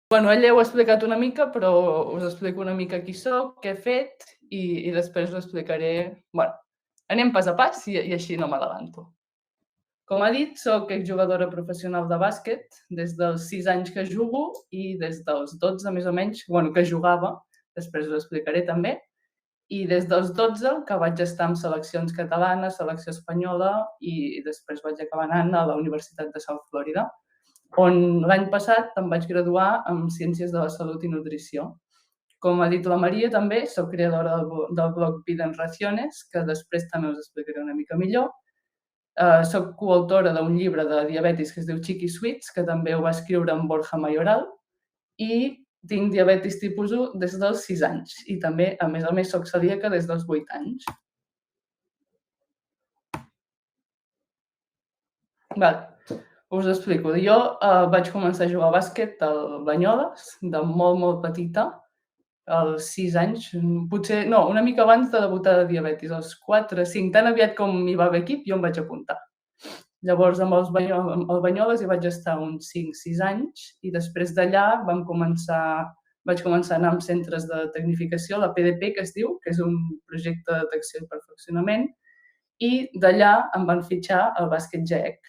Bueno, ella ho ha explicat una mica, però us explico una mica qui soc, què he fet i després us explicaré... Bueno, anem pas a pas i així no m'adelanto. Com ha dit, soc exjugadora professional de bàsquet des dels 6 anys que jugo i des dels 12 més o menys, bueno, que jugava, després us explicaré també, i des dels 12 que vaig estar amb seleccions catalanes, selecció espanyola i després vaig acabar anant a la Universitat de South Florida, on l'any passat em vaig graduar en Ciències de la Salut i Nutrició. Com ha dit la Maria, també soc creadora del blog Vida en Raciones, que després també us explicaré una mica millor. Soc coautora d'un llibre de diabetis que es diu Chiqui Sweets, que també ho va escriure en Borja Mayoral, i tinc diabetis tipus 1 des dels 6 anys. I també, a més, soc celíaca des dels 8 anys. Us ho explico. Jo vaig començar a jugar a bàsquet al Banyoles, de molt petita, als 6 anys, potser, no, una mica abans de debutar de diabetis, als 4, 5, tan aviat com hi va haver equip, jo em vaig apuntar. Llavors, amb el Banyoles hi vaig estar uns 5-6 anys i després d'allà vaig començar a anar amb centres de tecnificació, la PDP, que es diu, que és un projecte de detecció i perfeccionament, i d'allà em van fitxar al bàsquet GEC,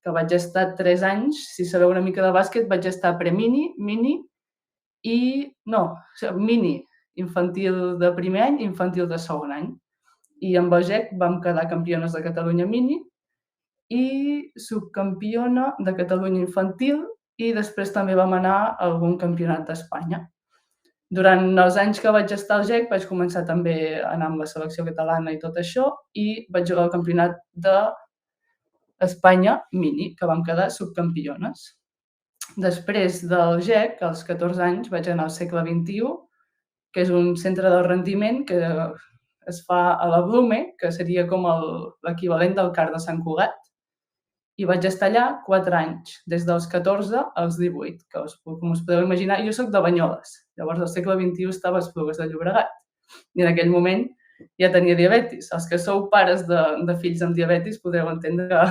que vaig estar 3 anys. Si sabeu una mica de bàsquet, vaig estar a pre-mini, mini i... no, mini, infantil de primer any i infantil de segon any. I amb el GEC vam quedar campiones de Catalunya mini i subcampiona de Catalunya infantil i després també vam anar a algun campionat d'Espanya. Durant els anys que vaig estar al GEC vaig començar també a anar amb la selecció catalana i tot això i vaig jugar al campionat d'Espanya mini, que vam quedar subcampiones. Després del GEC, als 14 anys, vaig anar al Segle XXI, que és un centre del rendiment que es fa a la Blume, que seria com l'equivalent del CAR de Sant Cugat, i vaig estar allà 4 anys, des dels 14 als 18, que com us podeu imaginar, jo soc de Banyoles, llavors al Segle XXI estava a Esplugues de Llobregat, i en aquell moment ja tenia diabetis. Els que sou pares de fills amb diabetis podreu entendre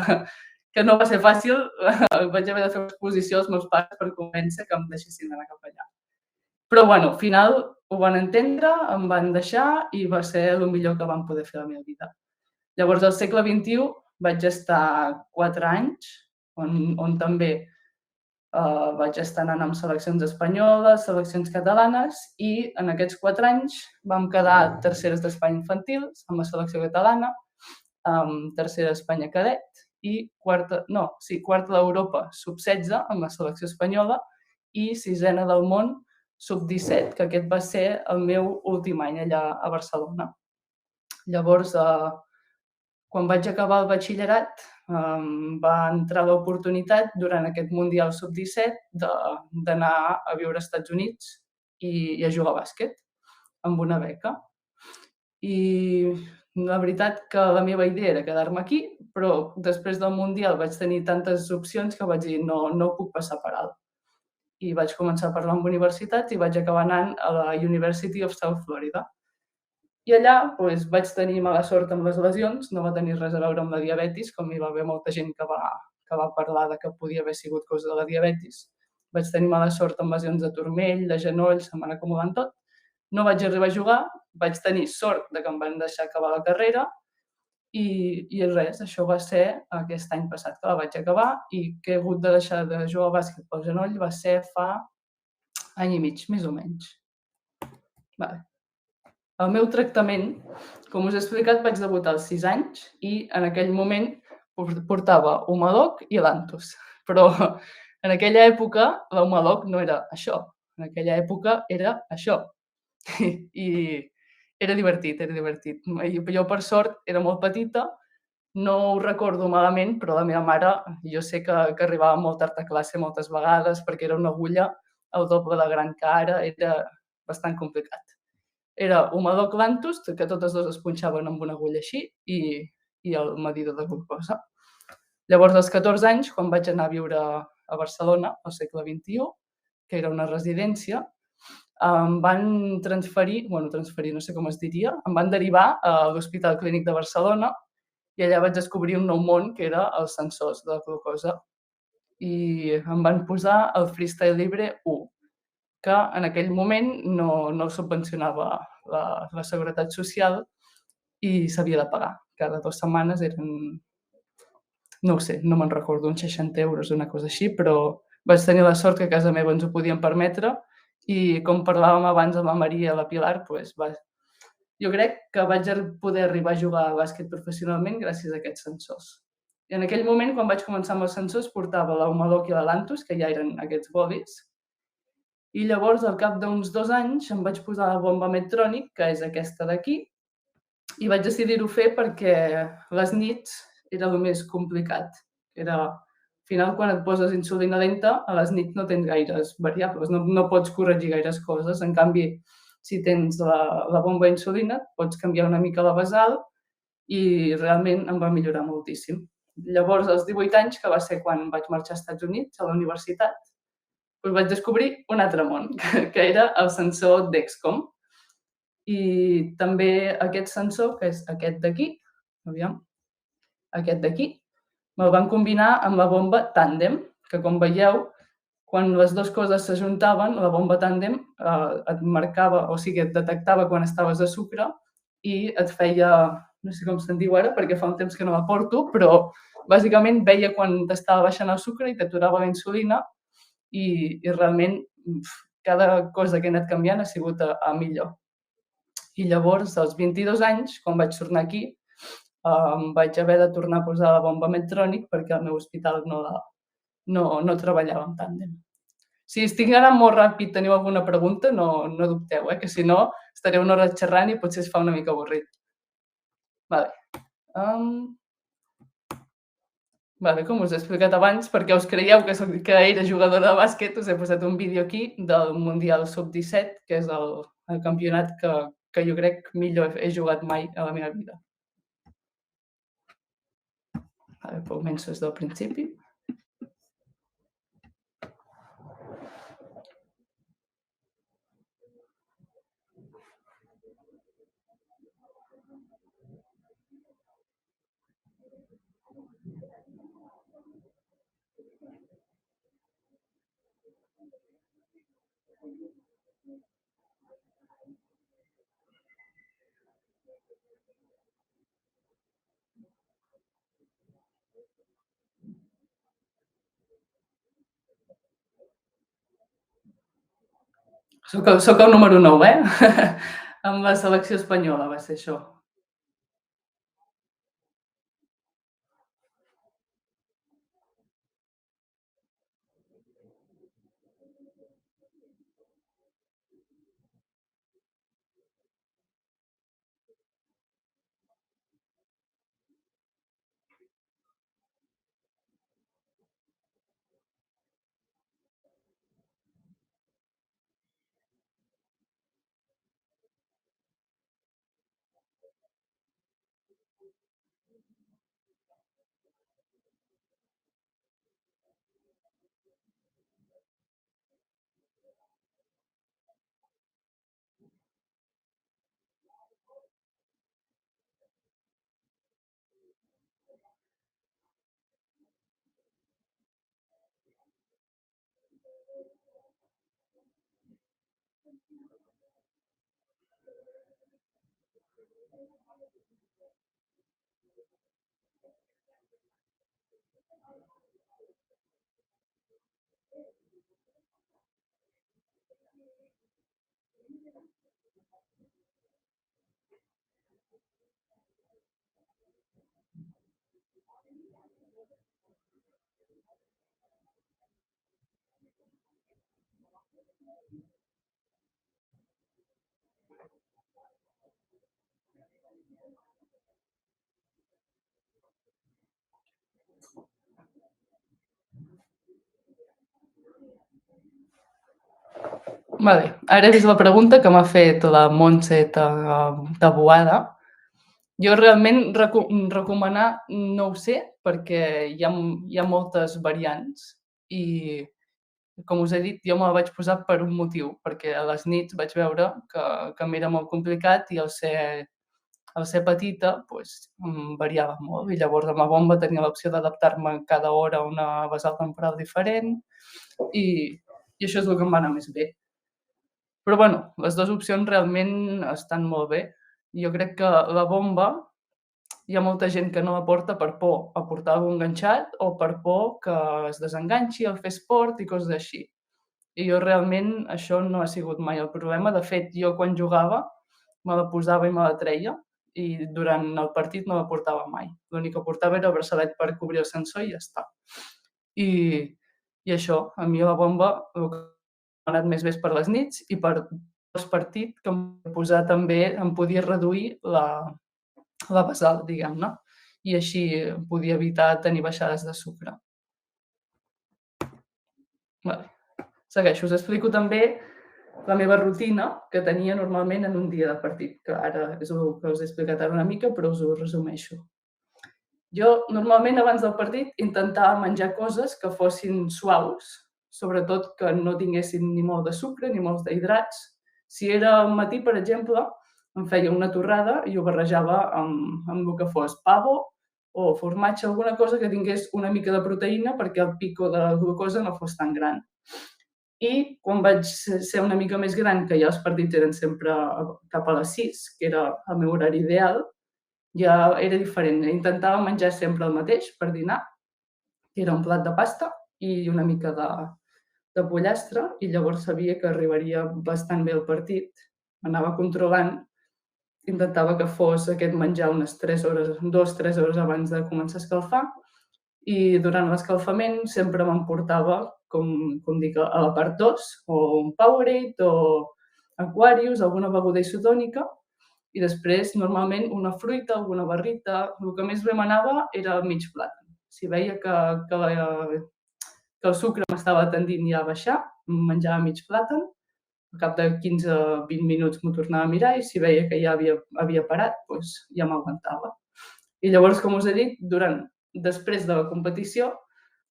que no va ser fàcil, vaig haver de fer exposició als meus pares per convèncer que em deixessin anar cap allà. Però, bueno, al final ho van entendre, em van deixar i va ser el millor que van poder fer a la meva vida. Llavors, al Segle XXI vaig estar 4 anys, on també vaig estar anant amb seleccions espanyoles, seleccions catalanes, i en aquests 4 anys vam quedar terceres d'Espanya infantils amb la selecció catalana, tercera d'Espanya cadet i quarta d'Europa sub-16 amb la selecció espanyola i sisena del món sub-17, que aquest va ser el meu últim any allà a Barcelona. Llavors, quan vaig acabar el batxillerat, va entrar l'oportunitat durant aquest Mundial sub-17 d'anar a viure als Estats Units i a jugar a bàsquet amb una beca. I la veritat que la meva idea era quedar-me aquí, però després del Mundial vaig tenir tantes opcions que vaig dir no ho puc passar per alt. I vaig començar a parlar amb universitats i vaig acabar anant a la University of South Florida. I allà vaig tenir mala sort amb les lesions, no va tenir res a veure amb la diabetis, com hi va haver molta gent que va parlar que podia haver sigut causa de la diabetis. Vaig tenir mala sort amb lesions de turmell, de genoll, se'm van acumulant tot. No vaig arribar a jugar, vaig tenir sort que em van deixar acabar la carrera i res, això va ser aquest any passat que la vaig acabar i que he hagut de deixar de jugar a bàsquet pel genoll va ser fa any i mig, més o menys. El meu tractament, com us he explicat, vaig debutar als 6 anys i en aquell moment portava Humalog i Lantus. Però en aquella època l'Humalog no era això, en aquella època era això. I era divertit. Jo, per sort, era molt petita, no ho recordo malament, però la meva mare, jo sé que arribava molt tard a classe moltes vegades perquè era una agulla el doble de gran que ara, era bastant complicat. Era Humalog Lantus, que totes dues es punxaven amb una agulla així, i el medidor de glucosa. Llavors, als 14 anys, quan vaig anar a viure a Barcelona, al Segle XXI, que era una residència, em van transferir, no sé com es diria, em van derivar a l'Hospital Clínic de Barcelona i allà vaig descobrir un nou món, que era els sensors de la glucosa. I em van posar el Freestyle Libre 1. que en aquell moment no subvencionava la Seguretat Social i s'havia de pagar. Cada 2 setmanes eren, no ho sé, no me'n recordo, uns 60 euros, una cosa així, però vaig tenir la sort que a casa meva ens ho podíem permetre i com parlàvem abans amb la Maria i la Pilar, doncs jo crec que vaig poder arribar a jugar a bàsquet professionalment gràcies a aquests sensors. I en aquell moment, quan vaig començar amb els sensors, portava l'Humaloc i la Lantus, que ja eren aquests bolis, i llavors, al cap d'uns 2 anys, em vaig posar la bomba Medtronic, que és aquesta d'aquí, i vaig decidir-ho fer perquè les nits era el més complicat. Era, al final, quan et poses insulina lenta, a les nits no tens gaires variables, no pots corregir gaires coses. En canvi, si tens la bomba d'insulina, pots canviar una mica la basal i realment em va millorar moltíssim. Llavors, als 18 anys, que va ser quan vaig marxar als Estats Units, a la universitat, doncs vaig descobrir un altre món, que era el sensor Dexcom. I també aquest sensor, que és aquest d'aquí, aviam, aquest d'aquí, me'l van combinar amb la bomba Tandem, que com veieu, quan les dues coses s'ajuntaven, la bomba Tandem et marcava, o sigui, et detectava quan estaves a sucre i et feia, no sé com se'n diu ara, perquè fa un temps que no la porto, però bàsicament veia quan t'estava baixant el sucre i t'aturava la insulina i realment cada cosa que he anat canviant ha sigut a millor. I llavors, als 22 anys, quan vaig tornar aquí, em vaig haver de tornar a posar la bomba Medtronic perquè al meu hospital no treballava en tàndem. Si estic anant molt ràpid, teniu alguna pregunta, no dubteu, que si no estaré una hora xerrant i potser es fa una mica avorrit. Vale. Com us he explicat abans, perquè us creieu que era jugadora de bàsquet, us he posat un vídeo aquí del Mundial Sub-17, que és el campionat que jo crec millor he jugat mai a la meva vida. Començo des del principi. Soc el número 9, amb la selecció espanyola va ser això. Vale. Ara he vist la pregunta que m'ha fet la Montse Taboada. Jo realment recomanar no ho sé, perquè hi ha moltes variants i, com us he dit, jo me la vaig posar per un motiu, perquè a les nits vaig veure que m'era molt complicat i al ser petita em variava molt i llavors amb la bomba tenia l'opció d'adaptar-me cada hora a una basal temporal diferent i això és el que em va anar més bé. Però bueno, les dues opcions realment estan molt bé. Jo crec que la bomba hi ha molta gent que no la porta per por a portar algú enganxat o per por que es desenganxi al fer esport i coses així. I jo realment això no ha sigut mai el problema. De fet, jo quan jugava me la posava i me la treia i durant el partit no la portava mai. L'únic que portava era el braçalet per cobrir el sensor i ja està. I i això, a mi la bomba el que m'ha anat més bé és per les nits i per post-partit que em posar també em podia reduir la basal, diguem-ne, i així podia evitar tenir baixades de sucre. Vale. Segueixo. Us explico també la meva rutina que tenia normalment en un dia de partit, que ara és el que us he explicat ara una mica, però us ho resumeixo. Jo normalment abans del partit intentava menjar coses que fossin suaus, sobretot que no tinguessin ni molt de sucre ni molts d'hidrats. Si era al matí, per exemple, em feia una torrada i ho barrejava amb el que fos pavo o formatge, alguna cosa que tingués una mica de proteïna perquè el pico de la glucosa no fos tan gran. I quan vaig ser una mica més gran, que ja els partits eren sempre cap a les 6, que era el meu horari ideal, ja era diferent. Intentava menjar sempre el mateix per dinar, que era un plat de pasta i una mica de pollastre, i llavors sabia que arribaria bastant bé el partit. Anava controlant, intentava que fos aquest menjar unes 3 hores, 2-3 hores abans de començar a escalfar, i durant l'escalfament sempre m'emportava, com dic, a la part 2, o un Powerade o Aquarius, alguna beguda isotònica, i després normalment una fruita, alguna barrita. El que més bé m'anava era el mig plàtan. Si veia que el sucre m'estava tendint ja a baixar, menjava mig plàtan, al cap de 15-20 minuts m'ho tornava a mirar i si veia que ja havia parat, doncs ja m'aguantava. I llavors, com us he dit, després de la competició,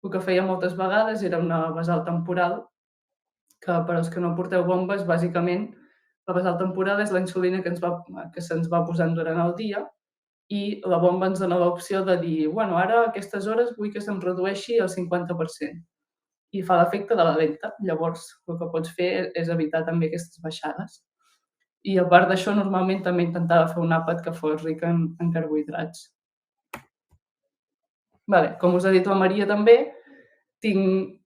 el que feia moltes vegades era una basal temporal, que per als que no porteu bombes, bàsicament, la basal temporal és la insulina que se'ns va posant durant el dia i la bomba ens dona l'opció de dir, bueno, ara a aquestes hores vull que se'm redueixi el 50% i fa l'efecte de la lenta. Llavors, el que pots fer és evitar també aquestes baixades. I a part d'això, normalment també intentava fer un àpat que fos ric en carbohidrats. Vale, com us ha dit la Maria també, tinc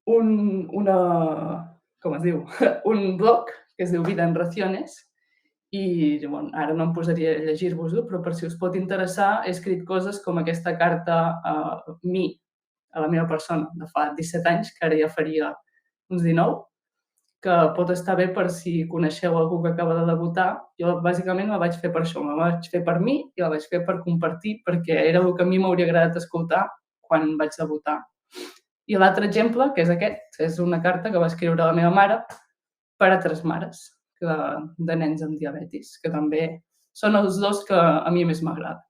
com es diu? Un blog que es diu Vida en Raciones i bueno, ara no em posaria a llegir-vos-ho, però per si us pot interessar, he escrit coses com aquesta carta a mi, a la meva persona, de fa 17 anys, que ara ja faria uns 19, que pot estar bé per si coneixeu algú que acaba de debutar. Jo bàsicament la vaig fer per això, la vaig fer per mi i la vaig fer per compartir, perquè era el que a mi m'hauria agradat escoltar quan vaig debutar. I l'altre exemple, que és aquest, és una carta que va escriure la meva mare per a 3 mares de nens amb diabetis, que també són els dos que a mi més m'agraden.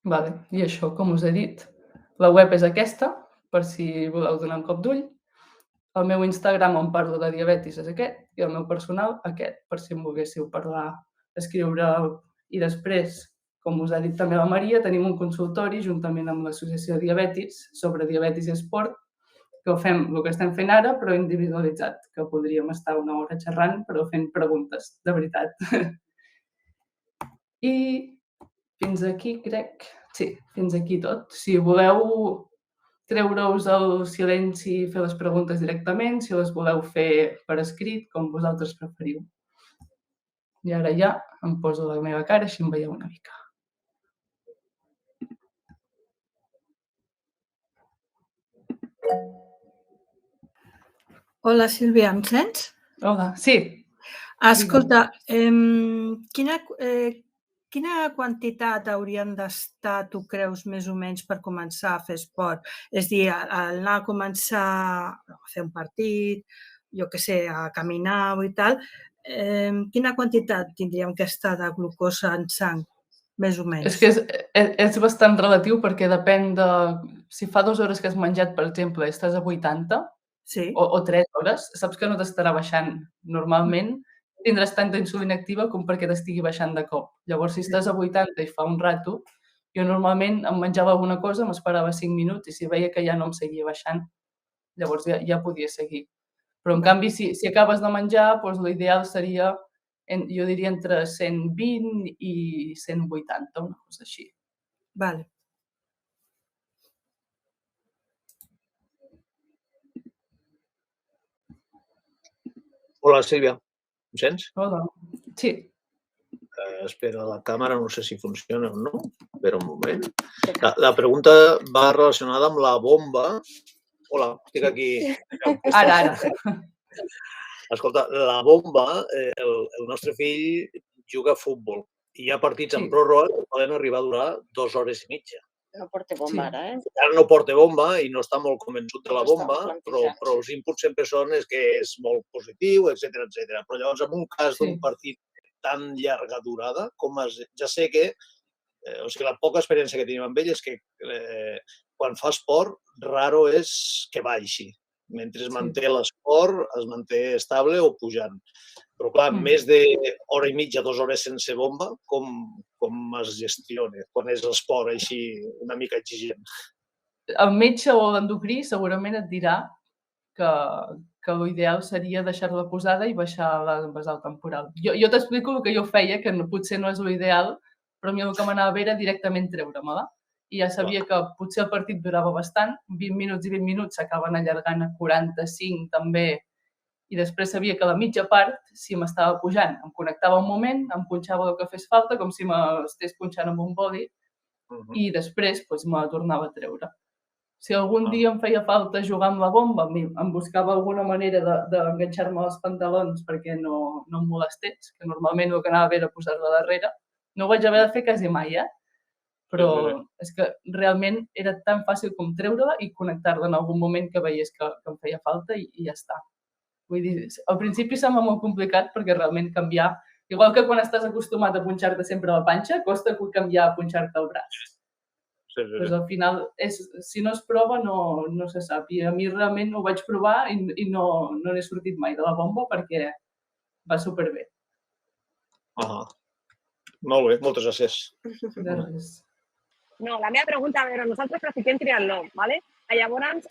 Vale. I això, com us he dit, la web és aquesta, per si voleu donar un cop d'ull. El meu Instagram on parlo de diabetis és aquest i el meu personal aquest, per si em volguéssiu parlar, escriure. I després, com us ha dit també la Maria, tenim un consultori juntament amb l'Associació de Diabetis sobre diabetis i esport, que fem el que estem fent ara, però individualitzat, que podríem estar una hora xerrant, però fent preguntes, de veritat. I fins aquí crec, sí, fins aquí tot. Si voleu treure-us el silenci i fer les preguntes directament, si les voleu fer per escrit, com vosaltres preferiu. I ara ja em poso la meva cara, així em veieu una mica. Hola, Sílvia, em sents? Hola, sí. Escolta, quina quantitat haurien d'estar, tu creus, més o menys, per començar a fer esport? És a dir, al anar a començar a fer un partit, jo què sé, a caminar i tal, quina quantitat tindríem que estar de glucosa en sang, més o menys? És que és bastant relatiu perquè depèn de... Si fa 2 hores que has menjat, per exemple, i estàs a 80, Sí. o 3 hores, saps que no t'estarà baixant. Normalment tindràs tanta insulina activa com perquè t'estigui baixant de cop. Llavors, si estàs a 80 i fa un rato, jo normalment em menjava alguna cosa, m'esperava 5 minuts i si veia que ja no em seguia baixant, Llavors ja podies seguir. Però, en canvi, si acabes de menjar, doncs l'ideal seria, jo diria, entre 120 i 180, una cosa així. Vale. Hola, Sílvia. Em sents? Hola. Sí. Espera, la càmera no sé si funciona o no. Espera un moment. La pregunta va relacionada amb la bomba. Hola, estic aquí. Ara. Escolta, la bomba, el nostre fill juga a futbol i hi ha partits en pròrroga que poden arribar a durar 2 hores i mitja. No porta bomba ara, Ara no porta bomba i no està molt convençut de la bomba, però els inputs sempre són que és molt positiu, etc. Però llavors, en un cas d'un partit tan llarga durada, ja sé que, o sigui, la poca experiència que tenim amb ell és que quan fa esport, raro és que baixi. Mentre es manté l'esport, es manté estable o pujant. Però, clar, més d'hora i mitja, 2 hores sense bomba, com es gestiona quan és l'esport així una mica exigent? El metge o l'endocrí segurament et dirà que l'ideal seria deixar-la posada i baixar la basal temporal. Jo t'explico el que jo feia, que potser no és l'ideal, però a mi el que m'anava bé era directament treure-me-la. I ja sabia que potser el partit durava bastant, 20 minuts i 20 minuts s'acaben allargant a 45 també, i després sabia que la mitja part, si m'estava pujant, em connectava un moment, em punxava el que fes falta, com si m'estés punxant amb un boli, i després me la tornava a treure. Si algun dia em feia falta jugar amb la bomba, em buscava alguna manera d'enganxar-me als pantalons perquè no em molestés, que normalment el que anava bé era posar-la darrere. No ho vaig haver de fer quasi mai, però és que realment era tan fàcil com treure-la i connectar-la en algun moment que veies que em feia falta i ja està. Vull dir, al principi sembla molt complicat perquè realment canviar, igual que quan estàs acostumat a punxar-te sempre la panxa, costa canviar a punxar-te el braç. Doncs al final, si no es prova, no se sap. I a mi realment ho vaig provar i no n'he sortit mai de la bomba perquè va superbé. Molt bé, moltes gràcies. De res. No, la meva pregunta, a veure, nosaltres practiquem triatló, ¿vale? Llavors,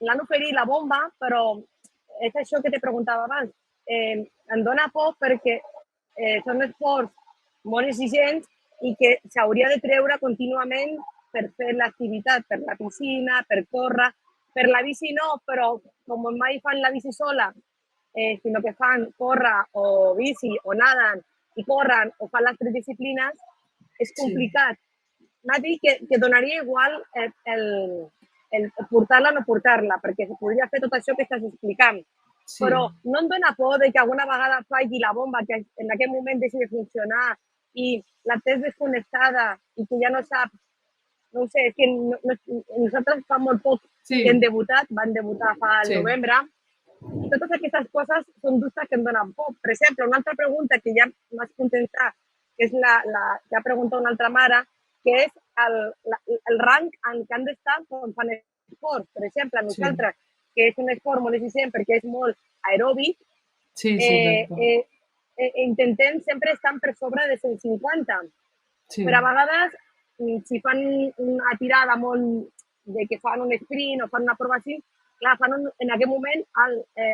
l'han oferit la bomba, però és això que te preguntava abans. Em dóna por perquè són esports molt exigents i que s'hauria de treure contínuament per fer l'activitat, per la piscina, per córrer. Per la bici no, però com mai fan la bici sola, sinó que fan córrer o bici o naden i corren o fan les 3 disciplines, és complicat. M'ha dit que donaria igual el portar-la o no portar-la, perquè se podria fer tot això que estàs explicant. Però no em dóna por que alguna vegada falli la bomba, que en aquell moment deixi de funcionar i la tens desconnectada i que ja no saps. No ho sé, és que nosaltres fa molt poc que hem debutat, van debutar fa al novembre, i totes aquestes coses són dubtes que em donen por. Per exemple, una altra pregunta que ja m'has contestat, que és la que ha preguntat una altra mare, que és el rang en què han d'estar quan fan esport. Per exemple, nosaltres, que és un esport molt exigent perquè és molt aeròbic, intentem sempre estar per sobre de 150. Però a vegades, si fan una tirada molt de que fan un sprint o fan una prova així, clar, fan en aquell moment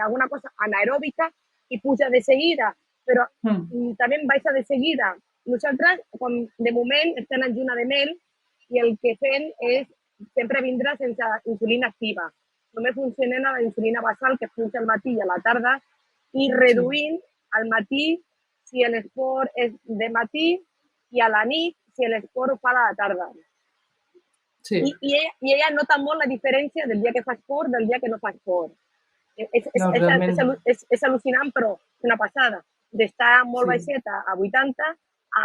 alguna cosa anaeròbica i puja de seguida, però també baixa de seguida. Nosaltres, de moment, estem en lluna de mel i el que fem és sempre vindre sense insulina activa. Només funcionem amb la insulina basal que punxa al matí i a la tarda i reduint al matí si l'esport és de matí i a la nit si l'esport ho fa a la tarda. I ella nota molt la diferència del dia que fa esport del dia que no fa esport. És al·lucinant, però és una passada. D'estar molt baixeta a 80,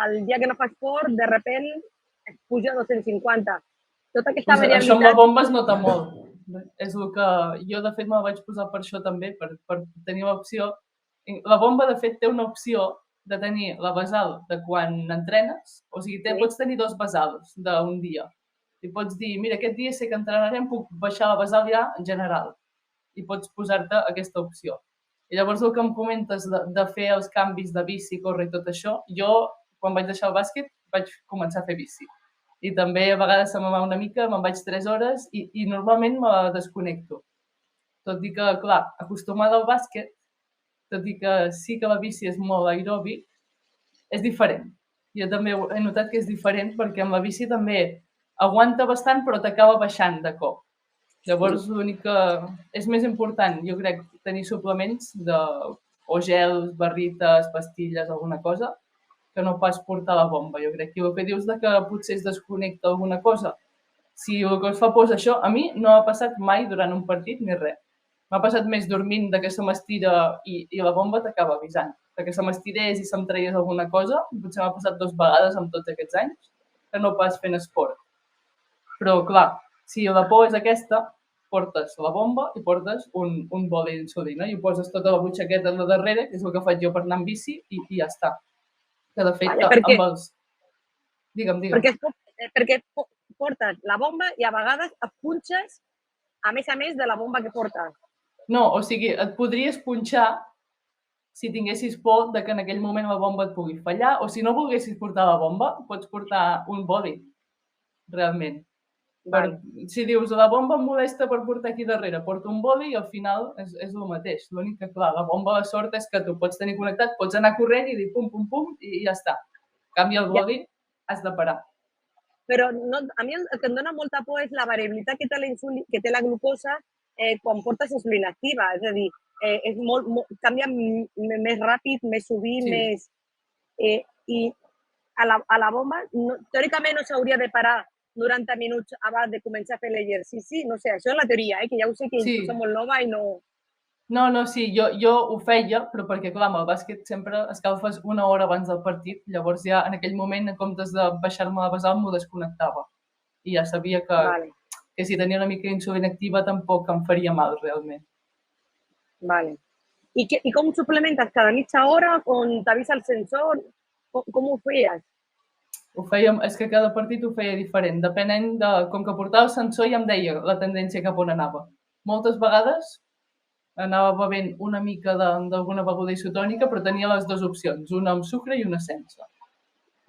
el dia que no fa esport, de repent, es puja a 250. Tota aquesta variabilitat... Això amb la bomba es nota molt. És el que jo, de fet, me la vaig posar per això també, per tenir l'opció. La bomba, de fet, té una opció de tenir la basal de quan entrenes, o sigui, pots tenir 2 basals d'un dia. I pots dir, mira, aquest dia sé que entrenarem, puc baixar la basal ja en general. I pots posar-te aquesta opció. I llavors el que em comentes de fer els canvis de bici, córrer i tot això, jo, quan vaig deixar el bàsquet, vaig començar a fer bici. I també a vegades se me'n va una mica, me'n vaig 3 hores i normalment me la desconnecto. Tot i que, clar, acostumada al bàsquet, tot i que sí que la bici és molt aeròbic, és diferent. Jo també he notat que és diferent perquè amb la bici també aguanta bastant però t'acaba baixant de cop. Llavors, l'únic que és més important, jo crec, tenir suplements o gels, barrites, pastilles, alguna cosa, que no pas portar la bomba. Jo crec que el que dius que potser es desconnecta alguna cosa, si el que us fa por és això, a mi no ha passat mai durant un partit ni res. M'ha passat més dormint que se m'estira i la bomba t'acaba avisant. Que se m'estirés i se'm traies alguna cosa, potser m'ha passat 2 vegades en tots aquests anys, que no pas fent esport. Però, clar, si la por és aquesta, portes la bomba i portes un bol d'insulina i ho poses tota la butxaqueta de darrere, que és el que faig jo per anar amb bici, i ja està. Que de fet, amb els... Digue'm. Perquè portes la bomba i a vegades et punxes a més de la bomba que portes. No, o sigui, et podries punxar si tinguessis por que en aquell moment la bomba et pugui fallar, o si no volguessis portar la bomba, pots portar un boli, realment. Si dius, la bomba em molesta per portar aquí darrere, porta un boli i al final és el mateix. L'únic que, clar, la bomba de sort és que tu pots tenir connectat, pots anar corrent i dir pum, pum, pum, i ja està. En canvi, el boli has de parar. Però a mi el que em dona molta por és la variabilitat que té la glucosa quan portes insulina activa. És a dir, canvia més ràpid, més sovint, més... I a la bomba, teòricament no s'hauria de parar 90 minuts abans de començar a fer l'exercici. No sé, això és la teoria, que ja ho sé que soc molt nova i no... No, sí, jo ho feia, però perquè, clar, amb el bàsquet sempre escalfes 1 hora abans del partit, llavors ja en aquell moment, en comptes de baixar-me la basal, m'ho desconnectava. I ja sabia que si tenia una mica d'insulina activa tampoc em faria mal, realment. Vale. I com suplementes? Cada mitja hora? On t'avisa el sensor? Com ho feies? Ho fèiem, és que cada partit ho feia diferent, depenent de... Com que portava el sensor ja em deia la tendència cap on anava. Moltes vegades anava bevent una mica d'alguna beguda isotònica, però tenia les 2 opcions, una amb sucre i una sense.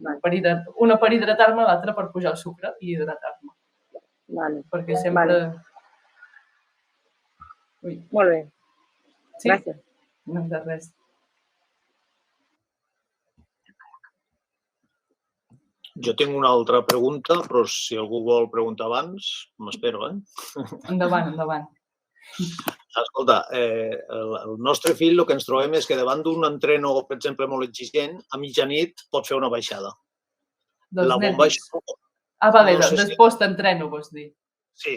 Una per hidratar-me, l'altra per pujar el sucre i hidratar-me. Vale. Perquè sempre... Molt bé. Gràcies. No, de res. Jo tinc una altra pregunta, però si algú vol preguntar abans, m'espero, Endavant. Escolta, el nostre fill el que ens trobem és que davant d'un entreno, per exemple, molt exigent, a mitjanit pot fer una baixada. Dels nervis. Vale, després t'entreno, vols dir. Sí,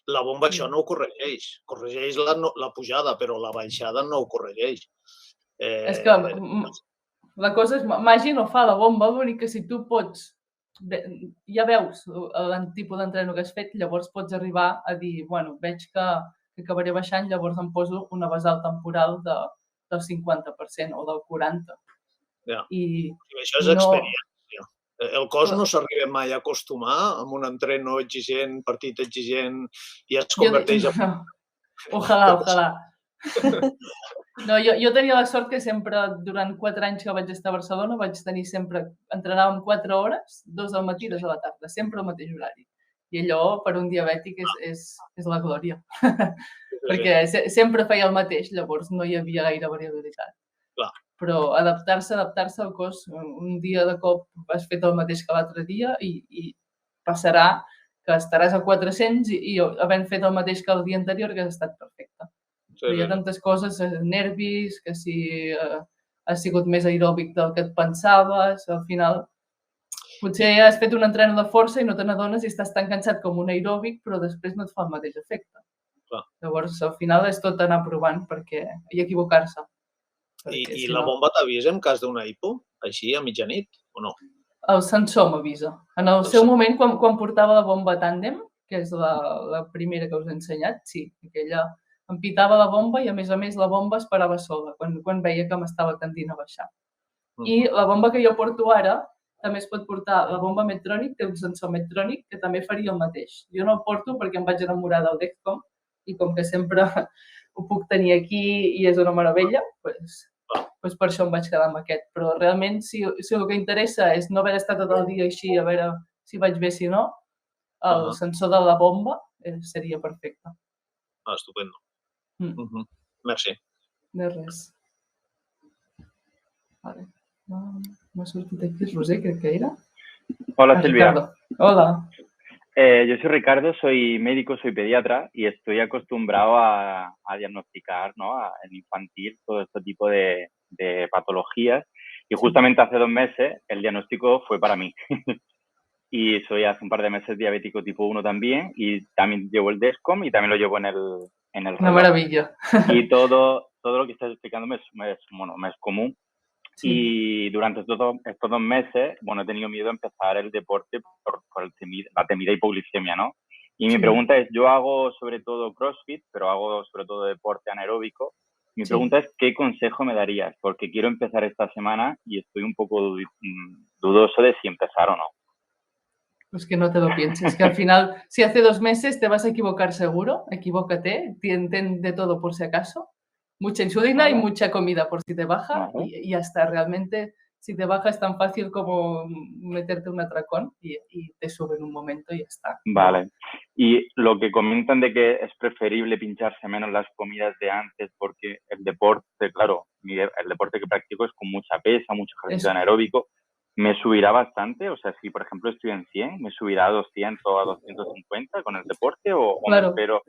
la bomba això no ho corregeix. Corregeix la pujada, però la baixada no ho corregeix. És que la cosa és, màgia no fa la bomba, l'únic que si tu pots, ja veus el tipus d'entreno que has fet, llavors pots arribar a dir, bueno, veig que acabaré baixant, llavors em poso una basal temporal del 50% o del 40%. Això és experiència. El cos no s'arriba mai a acostumar amb un entreno exigent, partit exigent, i es converteix en... Ojalà. No, jo tenia la sort que sempre, durant 4 anys que vaig estar a Barcelona, vaig tenir sempre, entrenàvem 4 hores, 2 al matí i 2 a la tarda, sempre al mateix horari. I allò, per un diabètic, és la glòria. Perquè sempre feia el mateix, llavors no hi havia gaire variabilitat. Però adaptar-se al cos, un dia de cop has fet el mateix que l'altre dia i passarà que estaràs a 400 i havent fet el mateix que el dia anterior que has estat perfecte. Hi ha tantes coses, nervis, que si has sigut més aeròbic del que et pensaves, al final potser has fet un entreno de força i no te n'adones i estàs tan cansat com un aeròbic, però després no et fa el mateix efecte. Llavors, al final és tot anar provant i equivocar-se. I la bomba t'avisa en cas d'una hipo, així, a mitjanit, o no? El sensor m'avisa. En el seu moment, quan portava la bomba tàndem, que és la primera que us he ensenyat, sí, aquella em pitava la bomba i, a més, la bomba es parava sola quan veia que m'estava tendint a baixar. I la bomba que jo porto ara també es pot portar. La bomba Medtronic té un sensor Medtronic que també faria el mateix. Jo no el porto perquè em vaig enamorar del Dexcom i com que sempre ho puc tenir aquí i és una meravella, doncs per això em vaig quedar amb aquest. Però realment, si el que interessa és no haver d'estar tot el dia així, a veure si vaig bé, si no, el sensor de la bomba seria perfecte. Estupendo. Merci. De res. Vale. M'ha sortit aquí Roser, crec que era. Hola, Silvia. Ricardo. Hola. Yo soy Ricardo, soy médico, soy pediatra y estoy acostumbrado a diagnosticar, ¿no? En infantil todo este tipo de patologías. Y justamente hace 2 meses el diagnóstico fue para mí. Y soy hace un par de meses diabético tipo 1 también, y también llevo el DESCOM y también lo llevo en el Una reloj. maravilla. Y todo lo que estás explicando me es común. Sí. Y durante estos 2 meses, he tenido miedo a empezar el deporte por la temida hipoglicemia, ¿no? Y mi pregunta es, yo hago sobre todo CrossFit, pero hago sobre todo deporte anaeróbico. Mi pregunta es, ¿qué consejo me darías? Porque quiero empezar esta semana y estoy un poco dudoso de si empezar o no. Pues que no te lo pienses, que al final, si hace 2 meses te vas a equivocar seguro, equivócate, ten de todo por si acaso, mucha insulina y mucha comida por si te baja y ya está. Realmente, si te baja es tan fácil como meterte un atracón y te sube en un momento y ya está. Vale. Y lo que comentan de que es preferible pincharse menos las comidas de antes porque el deporte, claro, el deporte que practico es con mucha pesa, mucho ejercicio anaeróbico, ¿me subirá bastante? O sea, si por ejemplo estoy en 100, ¿me subirá a 200 o a 250 con el deporte? ¿O me espero?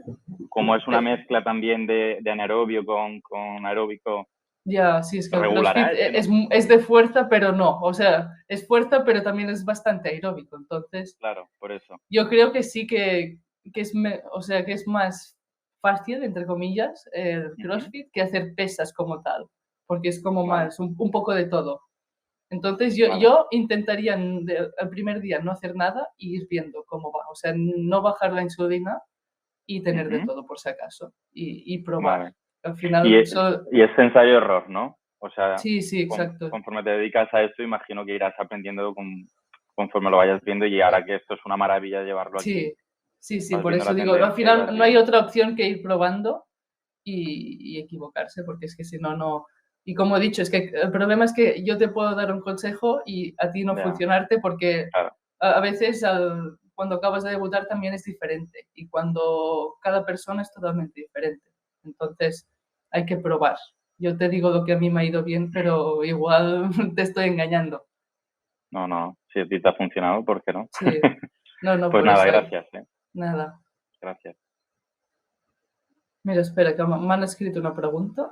Como es una mezcla también de anaerobio con aeróbico. Ya, sí, es que el CrossFit es de fuerza, pero no. O sea, es fuerza, pero también es bastante aeróbico. Entonces, claro, por eso. Yo creo que sí que es más fácil, entre comillas, el CrossFit que hacer pesas como tal, porque es como más un poco de todo. Entonces, yo intentaría el primer día no hacer nada y ir viendo cómo va. O sea, no bajar la insulina y tener de todo por si acaso y probar. Vale. Al final, y es ensayo-error, ¿no? O sea, sí, exacto. Conforme te dedicas a esto, imagino que irás aprendiendo conforme lo vayas viendo, y ahora que esto es una maravilla llevarlo aquí. Sí, por eso digo, al final no hay otra opción que ir probando y equivocarse, porque es que si no... Y como he dicho, es que el problema es que yo te puedo dar un consejo y a ti no funcionarte, porque a veces cuando acabas de debutar también es diferente y cuando cada persona es totalmente diferente. Entonces hay que probar. Yo te digo lo que a mí me ha ido bien, pero igual te estoy engañando. No, si a ti te ha funcionado, ¿por qué no? Sí, no, pues nada, gracias. Nada. Gracias. Mira, espera, que me han escrito una pregunta.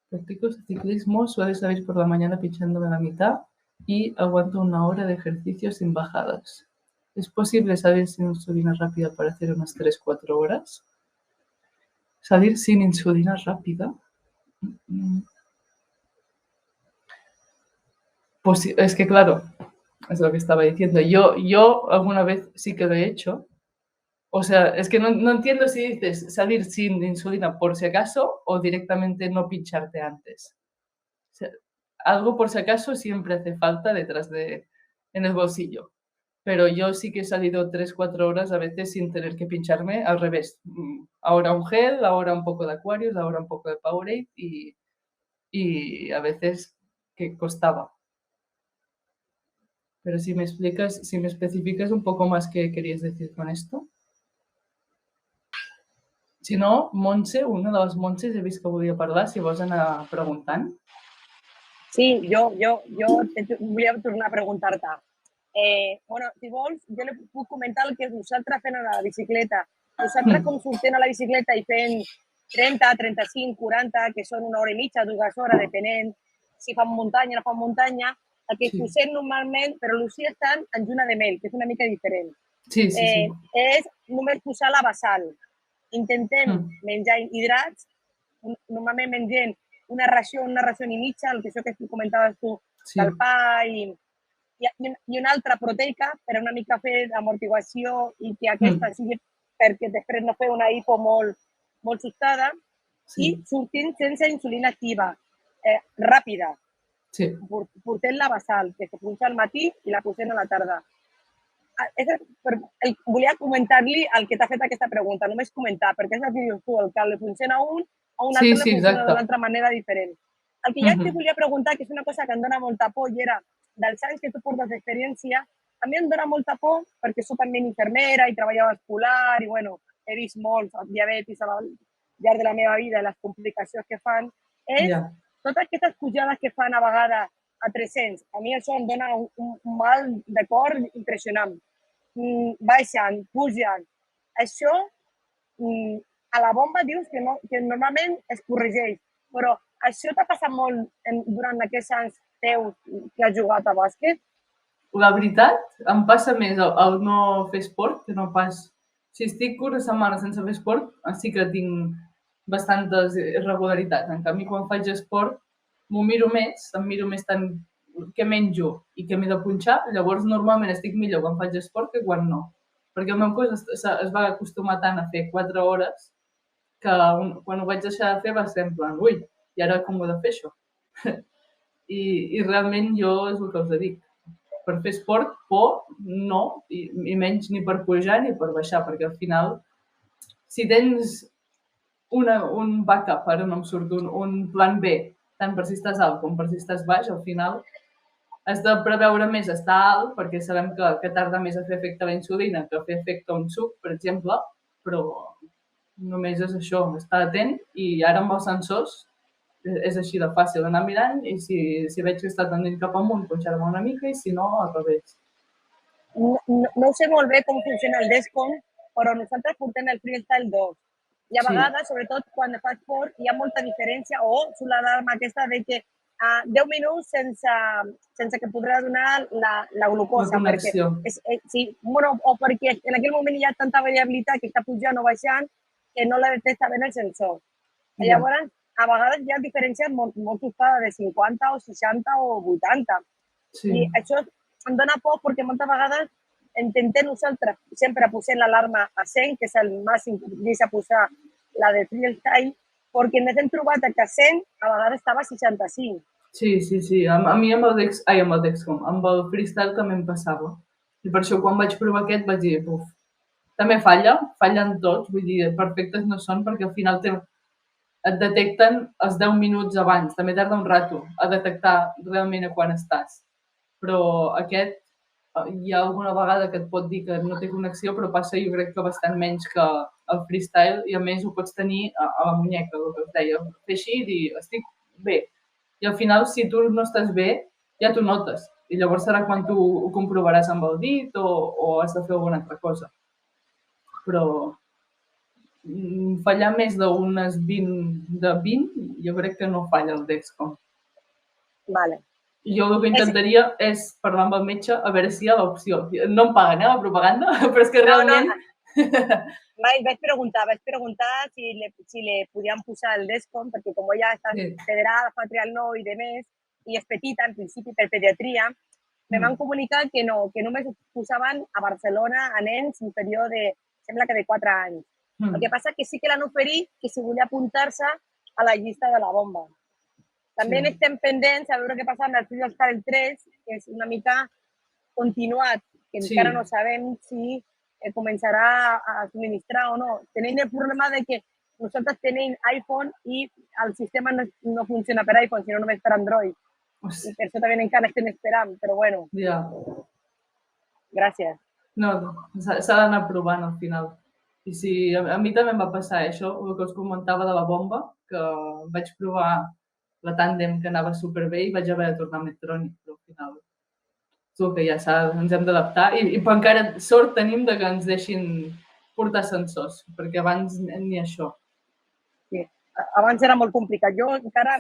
Practico ciclismo, suele salir por la mañana pinchándome la mitad y aguanto 1 hora de ejercicio sin bajadas. ¿Es posible salir sin insulina rápida para hacer unas 3-4 horas? ¿Salir sin insulina rápida? Pues es que claro, es lo que estaba diciendo. Yo alguna vez sí que lo he hecho. O sea, es que no entiendo si dices salir sin insulina por si acaso o directamente no pincharte antes. O sea, algo por si acaso siempre hace falta detrás en el bolsillo. Pero yo sí que he salido 3-4 horas a veces sin tener que pincharme, al revés. Ahora un gel, ahora un poco de Aquarius, ahora un poco de Powerade y a veces que costaba. Pero si me especificas un poco más qué querías decir con esto. Si no, Montse, una de les Montses, he vist que volia parlar, si vols anar preguntant. Sí, jo volia tornar a preguntar-te. Bueno, si vols, jo li puc comentar el que nosaltres fem a la bicicleta. Nosaltres com sortim a la bicicleta i fem 30, 35, 40, que són 1 hora i mitja, 2 hores, depenent si fan muntanya o no fan muntanya, el que posem normalment, però l'Ucia estan en lluna de mel, que és una mica diferent. Sí. És només posar la basal. Intentem menjar hidrats, normalment mengem una ració i mitja, el que això que comentaves tu, del pa i una altra proteica per una mica fer amortiguació i que aquesta sigui perquè després no fer una hipo molt sobtada i sortim sense insulina activa, ràpida. Portem la basal, que se punxa al matí i la posem a la tarda. Volia comentar-li al que t'ha fet aquesta pregunta, només comentar, perquè és el que dius tu, el que li funciona a un altre li funciona d'una altra manera diferent. El que jo et volia preguntar, que és una cosa que em dona molta por, i era dels anys que tu portes d'experiència, a mi em dona molta por perquè soc també infermera i treballa vascular i, bueno, he vist molts diabetis llarg de la meva vida, les complicacions que fan, és totes aquestes pujades que fan a vegades a 300. A mi això em dona un mal de cor impressionant. Baixen, pugen. Això, a la bomba dius que normalment es corregeix, però això t'ha passat molt durant aquests anys teus que has jugat a bàsquet? La veritat, em passa més el no fer esport que no pas... Si estic una setmana sense fer esport, sí que tinc bastantes irregularitats. En canvi, quan faig esport, m'ho miro més, em miro més tant què menjo i què m'he de punxar. Llavors, normalment estic millor quan faig esport que quan no. Perquè el meu cos es va acostumar tant a fer 4 hores que quan ho vaig deixar de fer va ser en plan, ui, i ara com ho he de fer això? I realment jo és el que us dic. Per fer esport, por, no, i menys ni per pujar ni per baixar, perquè al final, si tens un backup, ara no em surt, un plan B, tant per si estàs alt com per si estàs baix, al final has de preveure més estar alt, perquè sabem que tarda més a fer efecte la insulina que a fer efecte un suc, per exemple, però només és això, estar atent, i ara amb els sensors és així de fàcil anar mirant, i si veig que està tendint cap amunt, punxar-me una mica, i si no, al revés. No sé molt bé com funciona el Descom, però nosaltres portem el Freestyle 2. I a vegades, sobretot quan fas esport, hi ha molta diferència, o surt l'alarma aquesta de que 10 minuts sense que podrà donar la glucosa. La connexió. O perquè en aquell moment hi ha tanta variabilitat que està pujant o baixant que no la detecta bé el sensor. Llavors, a vegades hi ha diferències molt sobtades de 50 o 60 o 80. I això em dona por perquè moltes vegades intentem nosaltres sempre posar l'alarma a 100, que és el màxim que utiliza posar la de freestyle, perquè ens hem trobat que a 100 a vegades estava a 65. Sí. A mi amb el Dexcom, amb el freestyle també em passava. I per això quan vaig provar aquest vaig dir, buf, també fallen tots, vull dir, perfectes no són, perquè al final et detecten els 10 minuts abans, també tarda un rato a detectar realment a quan estàs. Però aquest, hi ha alguna vegada que et pot dir que no té connexió, però passa jo crec que bastant menys que el freestyle, i a més ho pots tenir a la muñeca, el que us deia, fer així i dir, estic bé. I al final, si tu no estàs bé, ja t'ho notes. I llavors serà quan tu ho comprovaràs amb el dit o has de fer alguna altra cosa. Però fallar més d'unes 20, jo crec que no falla el Dexcom. Vale. Jo el que intentaria és parlar amb el metge a veure si hi ha l'opció. No em paguen, la propaganda, però és que realment... Vaig preguntar si le podíem posar el Dexcom, perquè com ella està federada, fa triatló i de més, i és petita, en principi, per pediatria, me van comunicar que no, que només ho posaven a Barcelona a nens inferior de, sembla que de 4 anys. El que passa que sí que l'han oferit que si volia apuntar-se a la llista de la bomba. També estem pendents a veure què passa amb el Freestyle 3, que és una mica continuat, que encara no sabem si començarà a subministrar o no. Tenim el problema de que nosaltres tenim iPhone i el sistema no funciona per iPhone, sinó només per Android. I per això també encara estem esperant, però bueno. Gràcies. No, s'ha d'anar provant al final. I sí, a mi també em va passar això, el que us comentava de la bomba, que vaig provar la tàndem que anava superbé i vaig haver de tornar a Medtronic, però al final és el que ja ens hem d'adaptar i encara sort tenim de que ens deixin portar sensors, perquè abans ni això. Sí, abans era molt complicat. Jo encara,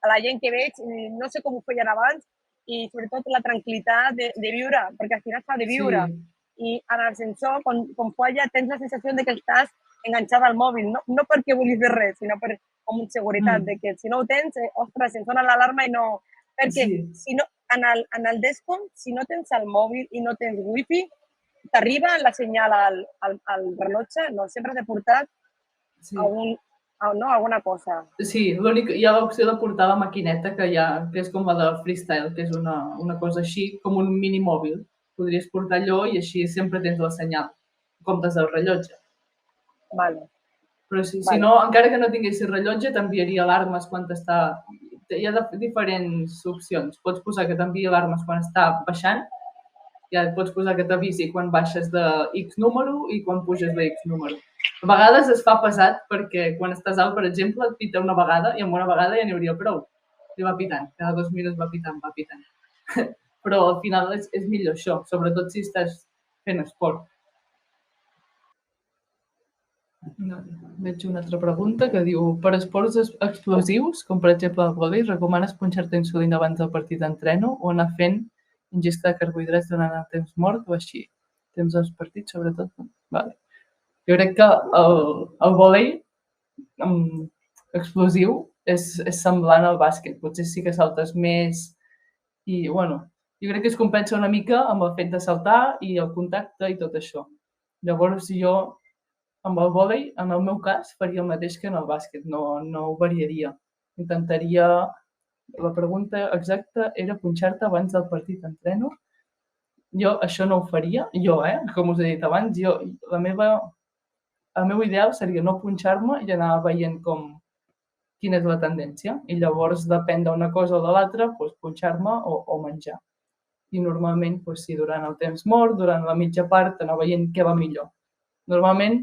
a la gent que veig, no sé com ho feien abans i sobretot la tranquil·litat de viure, perquè al final s'ha de viure. I en el sensor, quan falla, tens la sensació de que estàs enganxada al mòbil, no perquè vulguis fer res, sinó com una seguretat, de que si no ho tens, ostres, em sona l'alarma i no... Perquè si no, en el Dexcom, si no tens el mòbil i no tens wifi, t'arriba la senyal al rellotge, no, sempre t'he portat alguna cosa. Sí, hi ha l'opció de portar la maquineta, que és com la de Freestyle, que és una cosa així, com un mini mòbil. Podries portar allò i així sempre tens la senyal, en comptes del rellotge. Vale. Però si no, encara que no tinguessis rellotge, t'enviaria alarmes quan està... Hi ha diferents opcions. Pots posar que t'enviï alarmes quan està baixant, ja pots posar que t'avisi quan baixes de X número i quan puges de X número. A vegades es fa pesat perquè quan estàs alt, per exemple, et pita una vegada i amb una vegada ja n'hi hauria prou. I va pitant, cada 2 minuts va pitant. Però al final és millor això, sobretot si estàs fent esport. Veig una altra pregunta que diu: per esports explosius, com per exemple el vòlei, recomanes punxar-te insulina abans del partit d'entreno o anar fent ingesta de carbohidrats durant el temps mort o així? Temps dels partits, sobretot. Vale. Jo crec que el vòlei explosiu és semblant al bàsquet. Potser sí que saltes més i, bueno, jo crec que es compensa una mica amb el fet de saltar i el contacte i tot això. Llavors jo, amb el vòlei, en el meu cas, faria el mateix que en el bàsquet, no ho variaria. Intentaria... La pregunta exacta era punxar-te abans del partit d'entreno. Jo això no ho faria, com us he dit abans, el meu ideal seria no punxar-me i anar veient quina és la tendència. I llavors, depèn d'una cosa o de l'altra, punxar-me o menjar. I normalment, sí, durant el temps mort, durant la mitja part, anar veient què va millor. Normalment,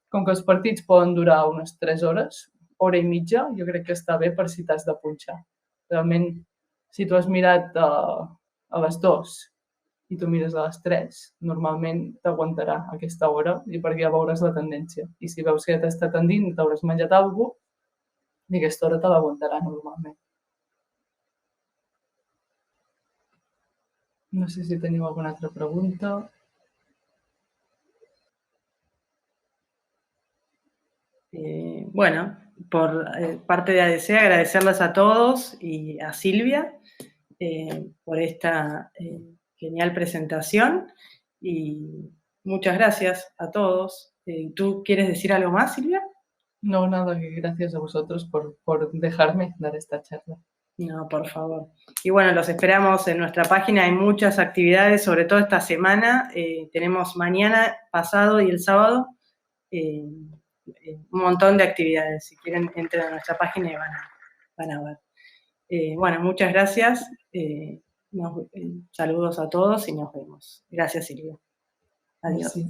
com que els partits poden durar unes 3 hores, hora i mitja, jo crec que està bé per si t'has de punxar. Realment, si tu has mirat a les 2 i tu mires a les 3, normalment t'aguantarà aquesta hora i perquè ja veuràs la tendència. I si veus que ja t'està tendint i t'hauràs menjat alguna cosa, i aquesta hora te l'aguantarà normalment. No sé si teniu alguna altra pregunta. Bueno, por parte de ADC, agradecerles a todos y a Silvia por esta genial presentación y muchas gracias a todos. ¿Tú quieres decir algo más, Silvia? No, nada, gracias a vosotros por dejarme dar esta charla. No, por favor. Y bueno, los esperamos en nuestra página. Hay muchas actividades, sobre todo esta semana. Tenemos mañana, pasado y el sábado un montón de actividades. Si quieren, entren a nuestra página y van a ver. Bueno, muchas gracias. Saludos a todos y nos vemos. Gracias, Silvia. Adiós. Sí.